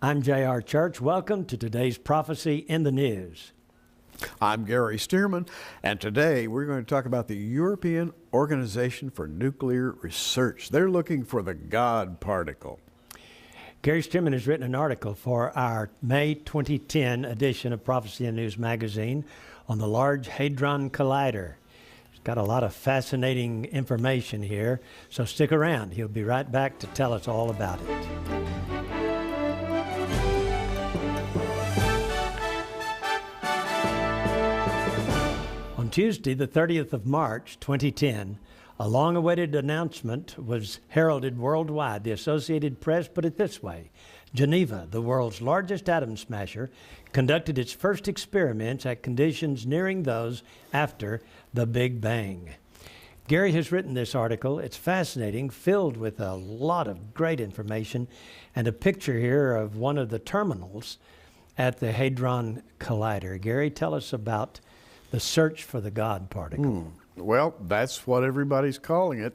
I'm J.R. Church. Welcome to today's Prophecy in the News. I'm Gary Stearman, and today we're going to talk about the European Organization for Nuclear Research. They're looking for the God particle. Gary Stearman has written an article for our May 2010 edition of Prophecy in the News magazine on the Large Hadron Collider. It's got a lot of fascinating information here, so stick around. He'll be right back to tell us all about it. On Tuesday, the 30th of March, 2010, a long-awaited announcement was heralded worldwide. The Associated Press put it this way: Geneva, the world's largest atom smasher, conducted its first experiments at conditions nearing those after the Big Bang. Gary has written this article. It's fascinating, filled with a lot of great information, and a picture here of one of the terminals at the Hadron Collider. Gary, tell us about the search for the God particle. Well, that's what everybody's calling it.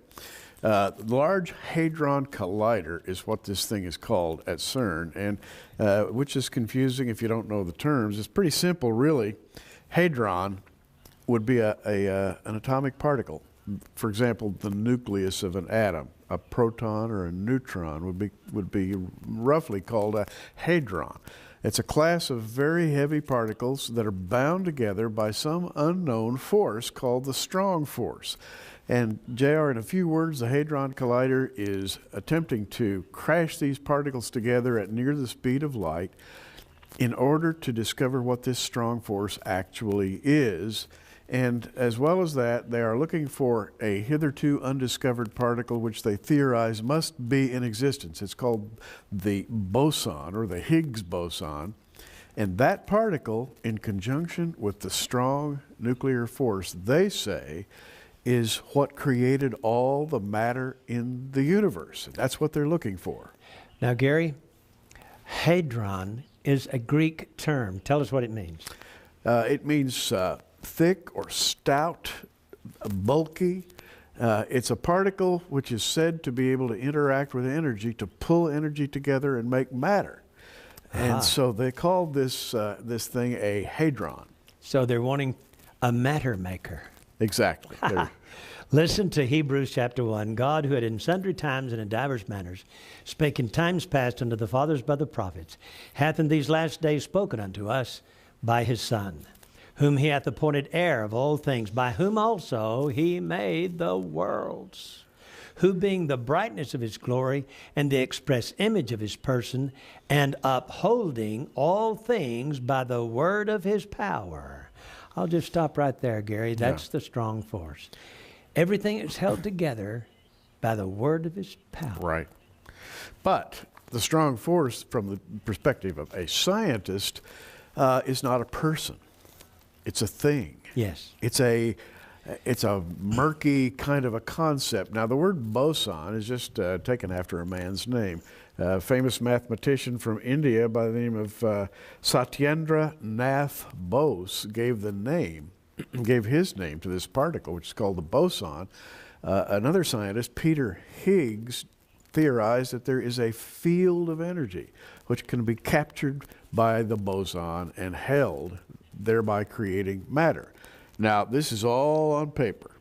The Large Hadron Collider is what this thing is called at CERN, and which is confusing if you don't know the terms. It's pretty simple, really. Hadron would be an atomic particle. For example, the nucleus of an atom. A proton or a neutron would be roughly called a hadron. It's a class of very heavy particles that are bound together by some unknown force called the strong force. And JR, in a few words, the Hadron Collider is attempting to crash these particles together at near the speed of light in order to discover what this strong force actually is. And as well as that, they are looking for a hitherto undiscovered particle which they theorize must be in existence. It's called the boson, or the Higgs boson. And that particle, in conjunction with the strong nuclear force, they say, is what created all the matter in the universe. And that's what they're looking for. Now, Gary, hadron is a Greek term. Tell us what it means. It means thick or stout, bulky. It's a particle which is said to be able to interact with energy, to pull energy together and make matter. And so they called this thing a hadron. So they're wanting a matter maker. Exactly. Listen to Hebrews chapter 1. God, who had in sundry times and in divers manners spake in times past unto the fathers by the prophets, hath in these last days spoken unto us by his Son, whom he hath appointed heir of all things, by whom also he made the worlds, who being the brightness of his glory and the express image of his person, and upholding all things by the word of his power. I'll just stop right there, Gary. That's the strong force. Everything is held together by the word of his power. Right. But the strong force, from the perspective of a scientist, is not a person. It's a thing. Yes. It's a murky kind of a concept. Now, the word boson is just taken after a man's name. A famous mathematician from India by the name of Satyendra Nath Bose gave his name to this particle, which is called the boson. Another scientist, Peter Higgs, theorized that there is a field of energy which can be captured by the boson and held, thereby creating matter. Now, this is all on paper.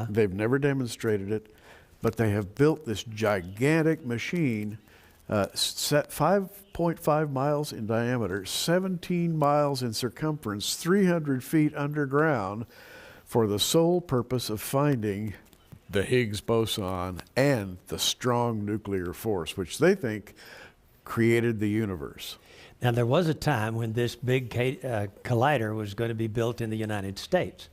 They've never demonstrated it, but they have built this gigantic machine, set 5.5 miles in diameter, 17 miles in circumference, 300 feet underground, for the sole purpose of finding the Higgs boson and the strong nuclear force, which they think created the universe. Now, there was a time when this big collider was going to be built in the United States.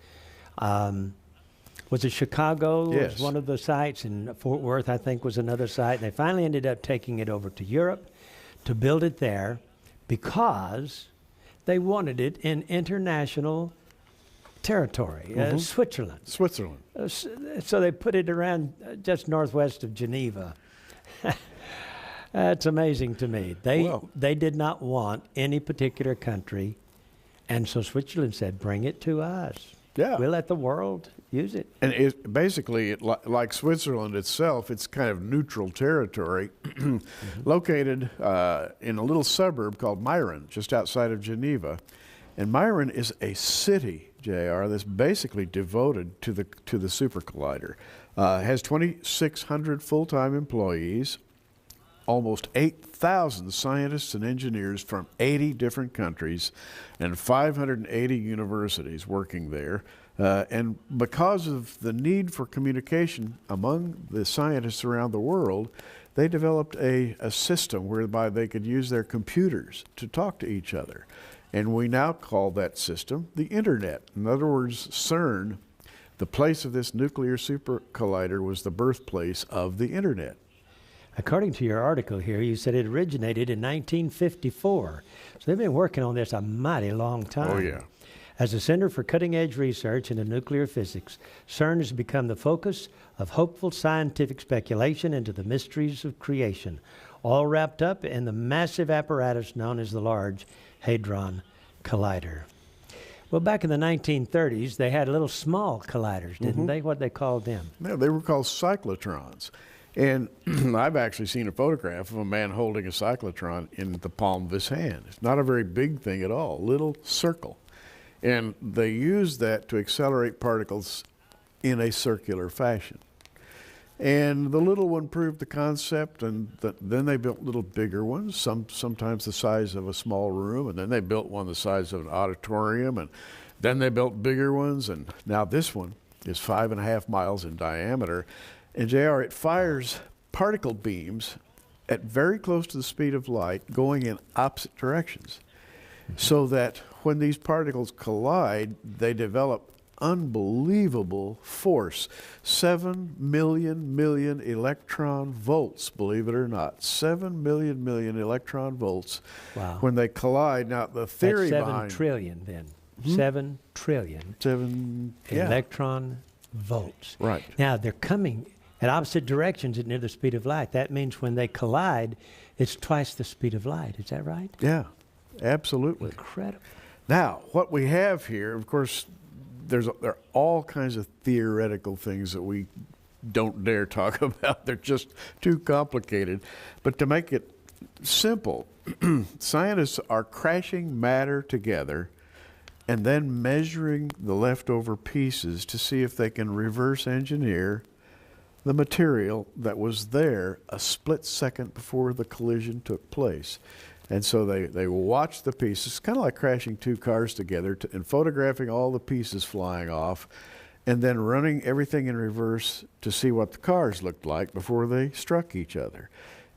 Was it Chicago? Yes. Was one of the sites, and Fort Worth, I think, was another site. And they finally ended up taking it over to Europe to build it there because they wanted it in international territory, Switzerland. Switzerland. So they put it around just northwest of Geneva. That's amazing to me. They did not want any particular country, and so Switzerland said, bring it to us. Yeah. We'll let the world Use it. And basically, like Switzerland itself, it's kind of neutral territory, located in a little suburb called Myron, just outside of Geneva. And Myron is a city, JR, that's basically devoted to the super collider. Has 2,600 full-time employees, almost 8,000 scientists and engineers from 80 different countries, and 580 universities working there. And because of the need for communication among the scientists around the world, they developed a system whereby they could use their computers to talk to each other. And we now call that system the Internet. In other words, CERN, the place of this nuclear super collider, was the birthplace of the Internet. According to your article here, you said it originated in 1954. So they've been working on this a mighty long time. Oh, yeah. As a center for cutting-edge research into nuclear physics, CERN has become the focus of hopeful scientific speculation into the mysteries of creation, all wrapped up in the massive apparatus known as the Large Hadron Collider. Well, back in the 1930s, they had little small colliders, didn't they? What they called them? Yeah, they were called cyclotrons. And I've actually seen a photograph of a man holding a cyclotron in the palm of his hand. It's not a very big thing at all, little circle. And they used that to accelerate particles in a circular fashion. And the little one proved the concept, and then they built little bigger ones, sometimes the size of a small room, and then they built one the size of an auditorium, and then they built bigger ones, and now this one is 5.5 miles in diameter. And JR, it fires particle beams at very close to the speed of light, going in opposite directions, so that when these particles collide, they develop unbelievable force. 7 million electron volts, believe it or not. 7 million electron volts. Wow. When they collide. Now, the theory That's 7 behind... trillion then. 7 trillion electron volts. Right. Now, they're coming at opposite directions at near the speed of light. That means when they collide, it's twice the speed of light. Is that right? Yeah, absolutely. Incredible. Now, what we have here, of course, there are all kinds of theoretical things that we don't dare talk about. They're just too complicated. But to make it simple, scientists are crashing matter together and then measuring the leftover pieces to see if they can reverse engineer the material that was there a split second before the collision took place. And so they watch the pieces, kind of like crashing two cars together, and photographing all the pieces flying off, and then running everything in reverse to see what the cars looked like before they struck each other.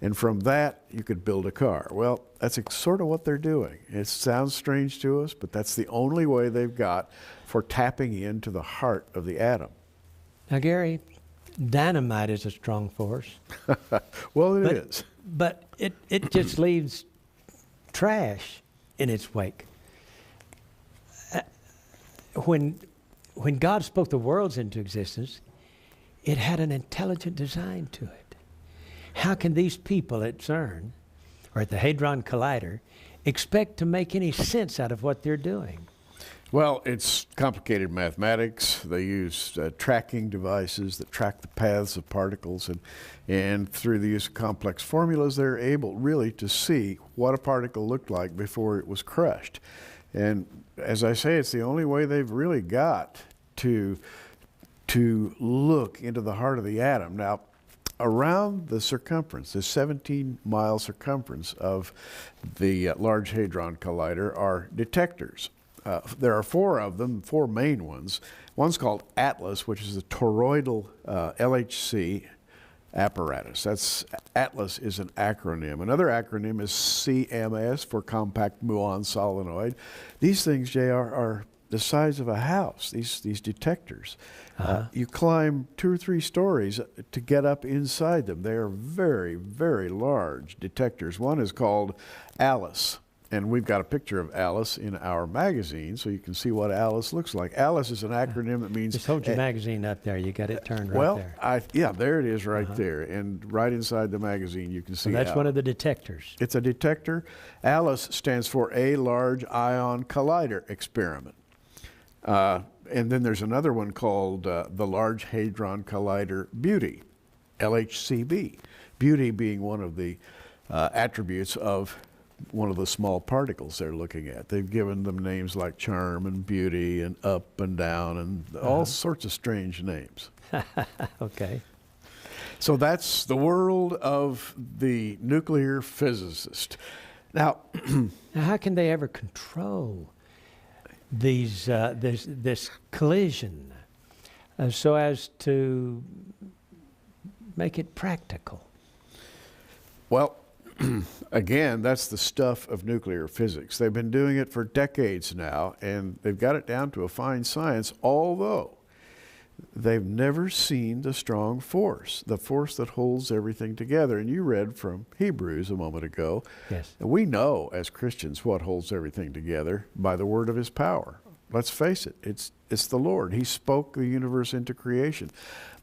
And from that, you could build a car. Well, that's sort of what they're doing. It sounds strange to us, but that's the only way they've got for tapping into the heart of the atom. Now, Gary, dynamite is a strong force. Well, it is. But it just leaves trash in its wake. When God spoke the worlds into existence, it had an intelligent design to it. How can these people at CERN, or at the Hadron Collider, expect to make any sense out of what they're doing? Well, it's complicated mathematics. They use tracking devices that track the paths of particles, and through the use of complex formulas, they're able really to see what a particle looked like before it was crushed. And as I say, it's the only way they've really got to look into the heart of the atom. Now, around the circumference, the 17-mile circumference of the Large Hadron Collider, are detectors. There are 4 of them, 4 main ones. One's called ATLAS, which is a toroidal LHC apparatus. ATLAS is an acronym. Another acronym is CMS, for compact muon solenoid. These things, JR, are the size of a house, these detectors. You climb 2 or 3 stories to get up inside them. They are very, very large detectors. One is called ALICE. And we've got a picture of Alice in our magazine, so you can see what Alice looks like. Alice is an acronym that means... Just hold your magazine up there. You got it turned right there. Yeah, there it is right there. And right inside the magazine, you can see that's one of the detectors. It's a detector. ALICE stands for a Large Ion Collider Experiment. And then there's another one called the Large Hadron Collider Beauty, LHCb. Beauty being one of the attributes of one of the small particles they're looking at. They've given them names like charm and beauty and up and down and all sorts of strange names. Okay. So that's the world of the nuclear physicist. Now, Now, how can they ever control these this collision so as to make it practical? well, again, that's the stuff of nuclear physics. They've been doing it for decades now, and they've got it down to a fine science, although they've never seen the strong force, the force that holds everything together. And you read from Hebrews a moment ago. Yes. And we know as Christians what holds everything together by the word of his power. Let's face it, it's the Lord. He spoke the universe into creation.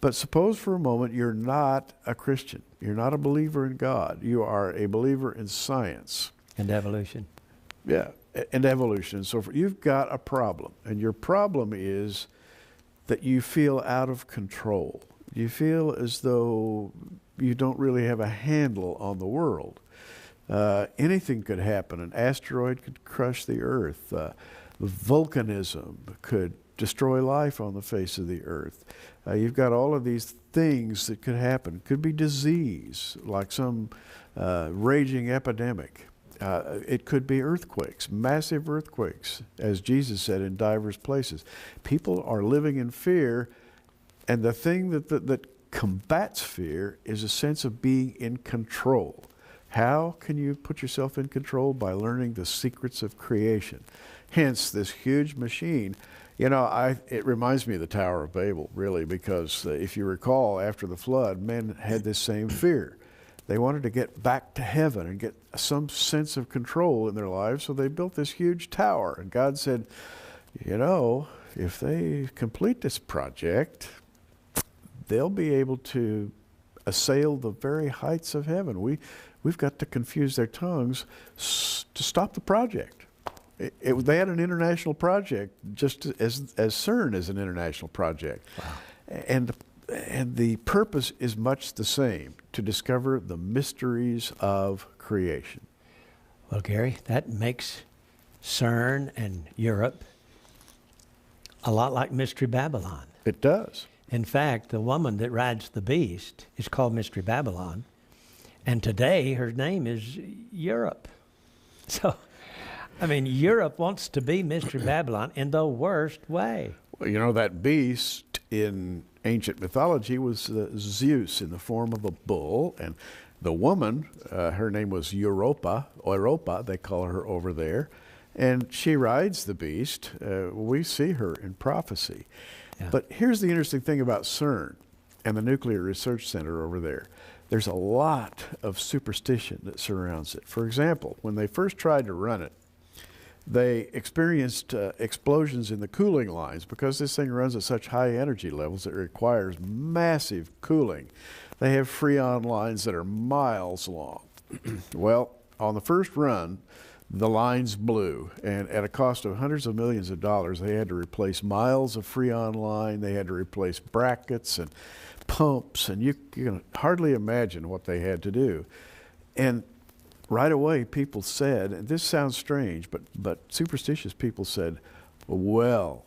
But suppose for a moment you're not a Christian. You're not a believer in God. You are a believer in science. And evolution. Yeah, and evolution and so forth. You've got a problem. And your problem is that you feel out of control. You feel as though you don't really have a handle on the world. Anything could happen. An asteroid could crush the earth. Volcanism could destroy life on the face of the earth. You've got all of these things that could happen. Could be disease, like some raging epidemic. It could be earthquakes, massive earthquakes, as Jesus said in divers places. People are living in fear, and the thing that combats fear is a sense of being in control. How can you put yourself in control? By learning the secrets of creation. Hence, this huge machine. You know, it reminds me of the Tower of Babel, really, because if you recall, after the flood, men had this same fear. They wanted to get back to heaven and get some sense of control in their lives, so they built this huge tower. And God said, you know, if they complete this project, they'll be able to assail the very heights of heaven. We've got to confuse their tongues to stop the project. They had an international project, just as CERN is an international project. Wow. And the purpose is much the same, to discover the mysteries of creation. Well, Gary, that makes CERN and Europe a lot like Mystery Babylon. It does. In fact, the woman that rides the beast is called Mystery Babylon, and today her name is Europe. So, I mean, Europe wants to be Mystery Babylon in the worst way. Well, you know, that beast in ancient mythology was Zeus in the form of a bull, and the woman, her name was Europa, they call her over there, and she rides the beast. We see her in prophecy. Yeah. But here's the interesting thing about CERN and the Nuclear Research Center over there. There's a lot of superstition that surrounds it. For example, when they first tried to run it, they experienced explosions in the cooling lines because this thing runs at such high energy levels it requires massive cooling. They have freon lines that are miles long. Well, on the first run, the lines blew, and at a cost of hundreds of millions of dollars, they had to replace miles of freon line. They had to replace brackets and pumps, and you can hardly imagine what they had to do. And right away, people said, and this sounds strange, but superstitious people said, well,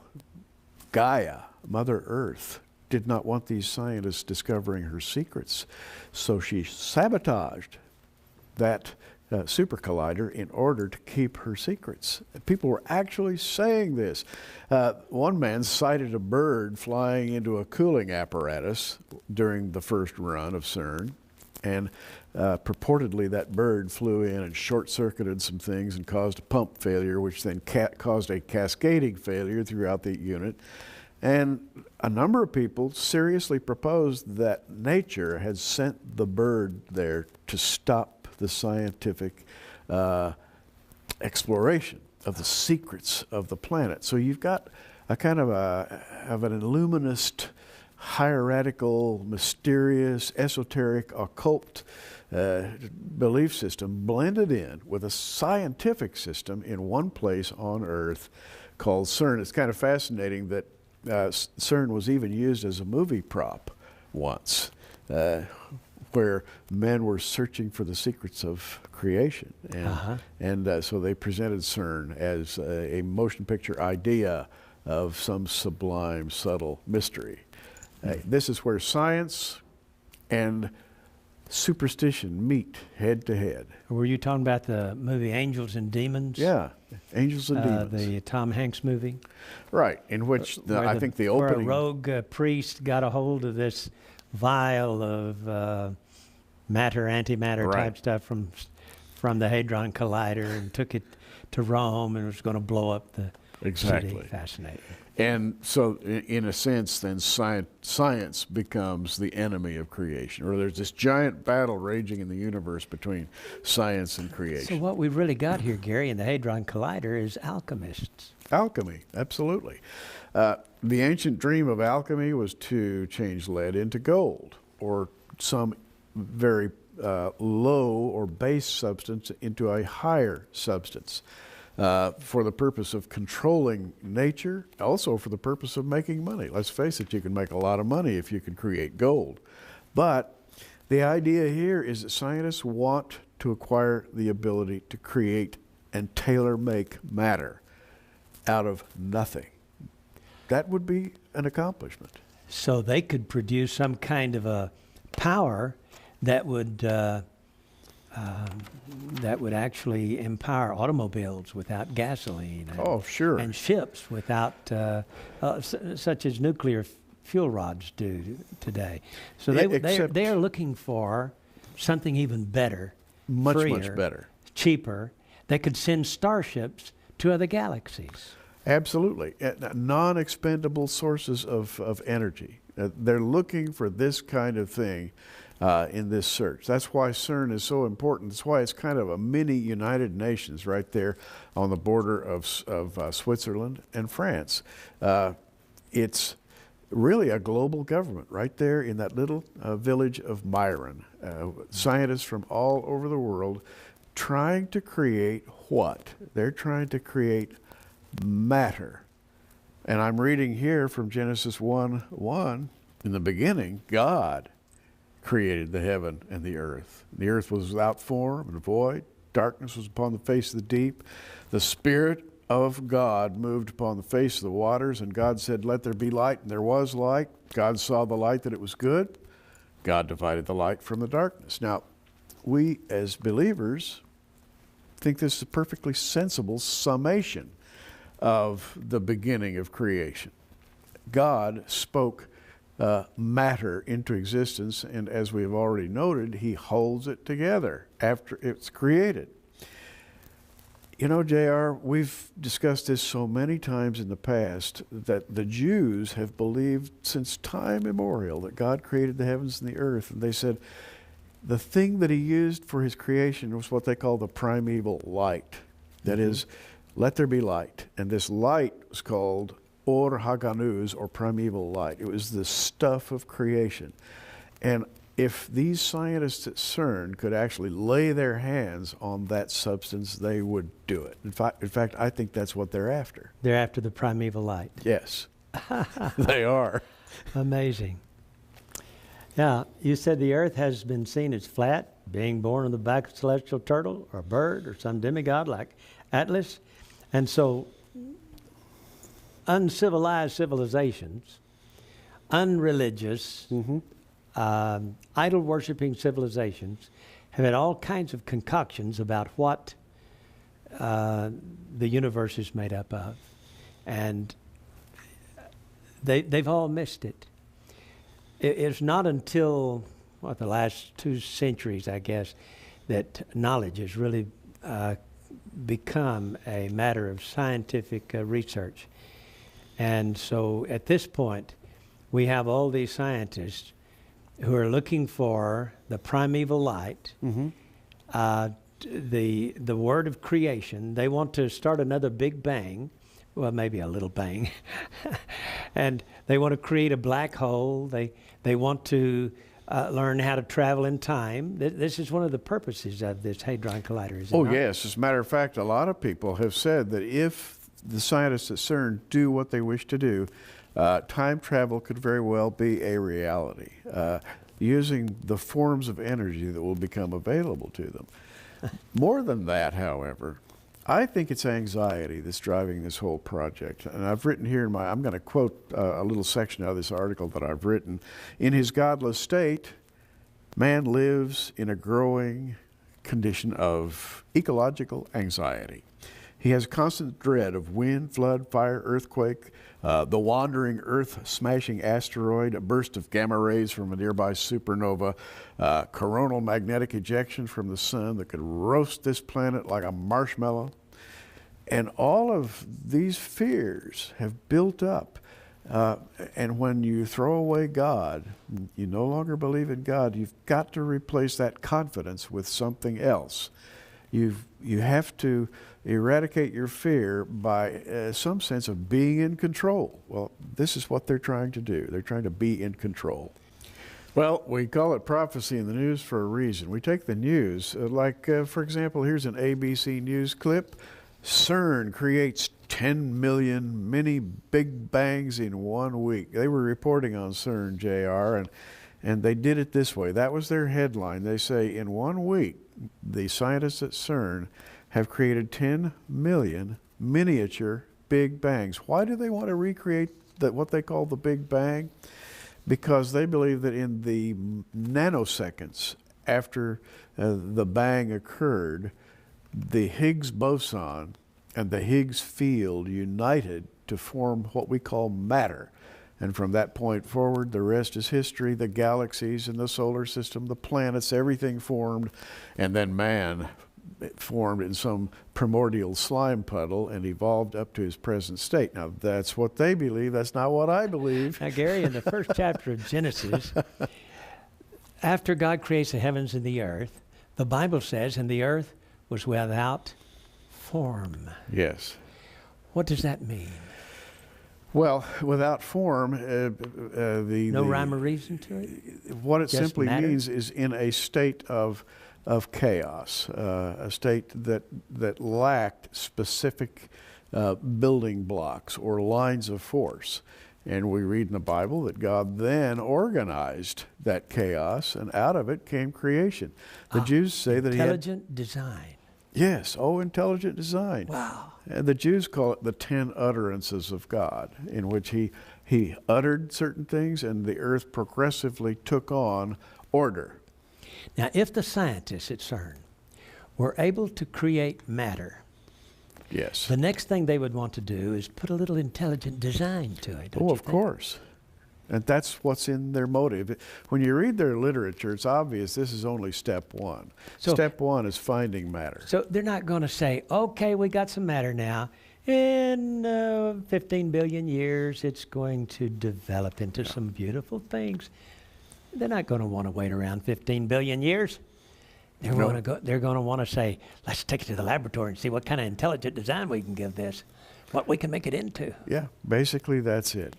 Gaia, Mother Earth, did not want these scientists discovering her secrets, so she sabotaged that super collider in order to keep her secrets. People were actually saying this. One man cited a bird flying into a cooling apparatus during the first run of CERN, and purportedly that bird flew in and short-circuited some things and caused a pump failure, which then caused a cascading failure throughout the unit. And a number of people seriously proposed that nature had sent the bird there to stop the scientific exploration of the secrets of the planet. So you've got a kind of an illuminist, hierarchical, mysterious, esoteric, occult belief system blended in with a scientific system in one place on Earth called CERN. It's kind of fascinating that CERN was even used as a movie prop once, where men were searching for the secrets of creation. And so they presented CERN as a motion picture idea of some sublime, subtle mystery. This is where science and superstition meet head to head. Were you talking about the movie Angels and Demons? Yeah, Angels and Demons. The Tom Hanks movie? Right, in which I think the opening... Where a rogue priest got a hold of this vial of matter, antimatter type stuff from the Hadron Collider and took it to Rome and was going to blow up the city. Fascinating. And so, in a sense, then science becomes the enemy of creation, or there's this giant battle raging in the universe between science and creation. So what we've really got here, Gary, in the Hadron Collider is alchemists. Alchemy, absolutely. The ancient dream of alchemy was to change lead into gold, or some very low or base substance into a higher substance. For the purpose of controlling nature, also for the purpose of making money. Let's face it, you can make a lot of money if you can create gold. But the idea here is that scientists want to acquire the ability to create and tailor-make matter out of nothing. That would be an accomplishment. So they could produce some kind of a power that would actually empower automobiles without gasoline. And, and ships without, such as nuclear fuel rods do today. So they are looking for something even better, much freer, better, cheaper. They could send starships to other galaxies. Absolutely, non-expendable sources of energy. They're looking for this kind of thing. In this search. That's why CERN is so important. That's why it's kind of a mini United Nations right there on the border of Switzerland and France. It's really a global government right there in that little village of Myron. Scientists from all over the world trying to create what? They're trying to create matter. And I'm reading here from Genesis 1:1, in the beginning, God created the heaven and the earth. The earth was without form and void. Darkness was upon the face of the deep. The Spirit of God moved upon the face of the waters, and God said, "Let there be light," and there was light. God saw the light that it was good. God divided the light from the darkness. Now, we as believers think this is a perfectly sensible summation of the beginning of creation. God spoke matter into existence, and as we have already noted, he holds it together after it's created. You know, JR, we've discussed this so many times in the past that the Jews have believed since time immemorial that God created the heavens and the earth, and they said the thing that he used for his creation was what they call the primeval light. That is, let there be light, and this light was called Or Haganuz, or primeval light. It was the stuff of creation. And if these scientists at CERN could actually lay their hands on that substance, they would do it. In fact, I think that's what they're after. They're after the primeval light. Yes, they are. Amazing. Yeah, you said the earth has been seen as flat, being born on the back of a celestial turtle or a bird or some demigod like Atlas. And so uncivilized civilizations, unreligious, idol-worshiping civilizations have had all kinds of concoctions about what the universe is made up of. And they've all missed it. It's not until, the last 2 centuries, I guess, that knowledge has really become a matter of scientific research. And so at this point, we have all these scientists who are looking for the primeval light, the word of creation. They want to start another big bang, well, maybe a little bang, and they want to create a black hole. They want to learn how to travel in time. This is one of the purposes of this Hadron Collider, is it not? Yes. As a matter of fact, a lot of people have said that if the scientists at CERN do what they wish to do, time travel could very well be a reality, using the forms of energy that will become available to them. More than that, however, I think it's anxiety that's driving this whole project. And I've written here I'm going to quote a little section out of this article that I've written. In his godless state, man lives in a growing condition of ecological anxiety. He has constant dread of wind, flood, fire, earthquake, the wandering earth-smashing asteroid, a burst of gamma rays from a nearby supernova, coronal magnetic ejection from the sun that could roast this planet like a marshmallow. And all of these fears have built up. And when you throw away God, you no longer believe in God, you've got to replace that confidence with something else. You have to eradicate your fear by some sense of being in control. Well, this is what they're trying to do. They're trying to be in control. Well, we call it prophecy in the news for a reason. We take the news, for example, here's an ABC News clip. CERN creates 10 million mini Big Bangs in 1 week. They were reporting on CERN, JR, and they did it this way. That was their headline. They say, in 1 week, the scientists at CERN have created 10 million miniature Big Bangs. Why do they want to recreate what they call the Big Bang? Because they believe that in the nanoseconds after the bang occurred, the Higgs boson and the Higgs field united to form what we call matter. And from that point forward, the rest is history. The galaxies in the solar system, the planets, everything formed. And then man formed in some primordial slime puddle and evolved up to his present state. Now, that's what they believe. That's not what I believe. Now, Gary, in the first chapter of Genesis, after God creates the heavens and the earth, the Bible says, and the earth was without form. Yes. What does that mean? Well, without form, no rhyme or reason to it? What it Just simply matter? means is in a state of chaos, a state that lacked specific building blocks or lines of force. And we read in the Bible that God then organized that chaos, and out of it came creation. The Jews say that intelligent design. Yes, intelligent design. Wow. And the Jews call it the 10 utterances of God, in which he uttered certain things and the earth progressively took on order. Now, if the scientists at CERN were able to create matter, Yes. the next thing they would want to do is put a little intelligent design to it. Of course. And that's what's in their motive. When you read their literature, it's obvious this is only step one. So, step one is finding matter. So they're not going to say, okay, we got some matter now. In 15 billion years, it's going to develop into some beautiful things. They're not going to want to wait around 15 billion years. They're going to want to say, let's take it to the laboratory and see what kind of intelligent design we can give this, what we can make it into. Yeah, basically that's it.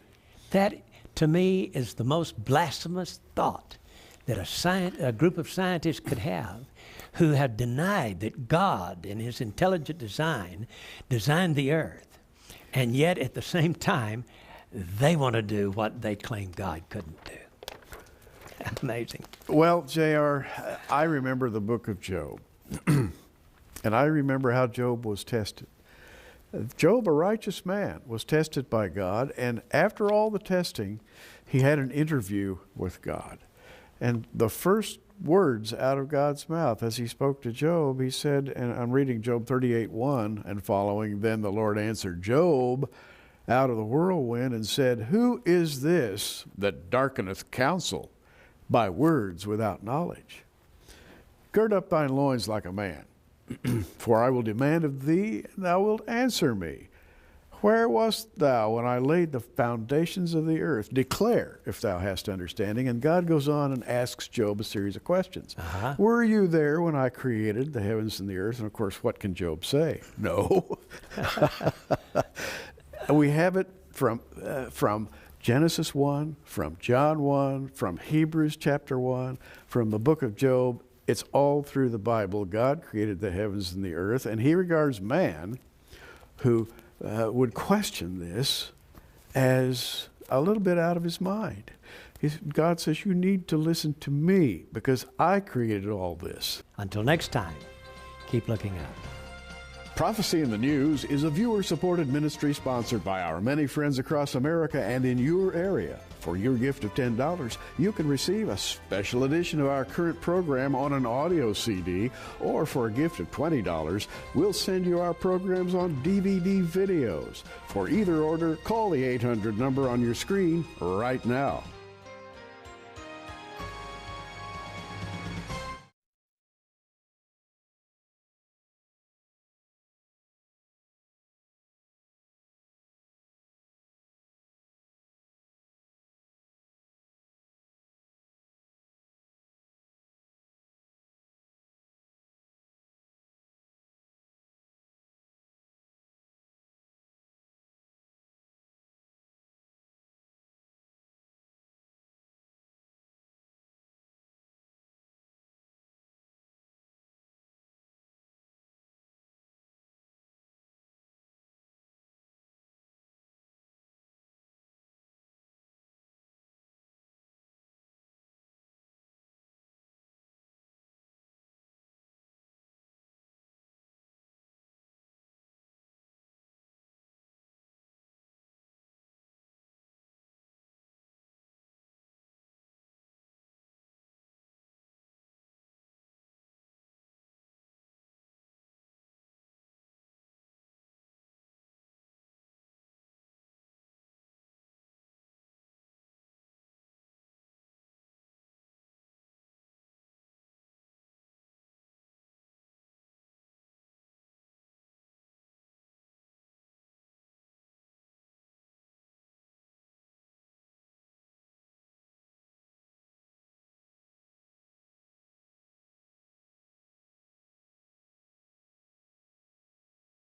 That, to me, is the most blasphemous thought that a group of scientists could have, who have denied that God, in his intelligent design, designed the earth, and yet at the same time, they want to do what they claim God couldn't do. Amazing. Well, JR, I remember the book of Job, and I remember how Job was tested. Job, a righteous man, was tested by God, and after all the testing, he had an interview with God. And the first words out of God's mouth as he spoke to Job, he said, and I'm reading Job 38:1 and following, then the Lord answered Job out of the whirlwind and said, who is this that darkeneth counsel by words without knowledge? Gird up thine loins like a man. For I will demand of thee, and thou wilt answer me. Where wast thou when I laid the foundations of the earth? Declare, if thou hast understanding. And God goes on and asks Job a series of questions. Were you there when I created the heavens and the earth? And of course, what can Job say? No. We have it from Genesis 1, from John 1, from Hebrews chapter 1, from the book of Job. It's all through the Bible. God created the heavens and the earth, and he regards man who would question this as a little bit out of his mind. God says, you need to listen to me because I created all this. Until next time, keep looking up. Prophecy in the News is a viewer-supported ministry sponsored by our many friends across America and in your area. For your gift of $10, you can receive a special edition of our current program on an audio CD, or for a gift of $20, we'll send you our programs on DVD videos. For either order, call the 800 number on your screen right now.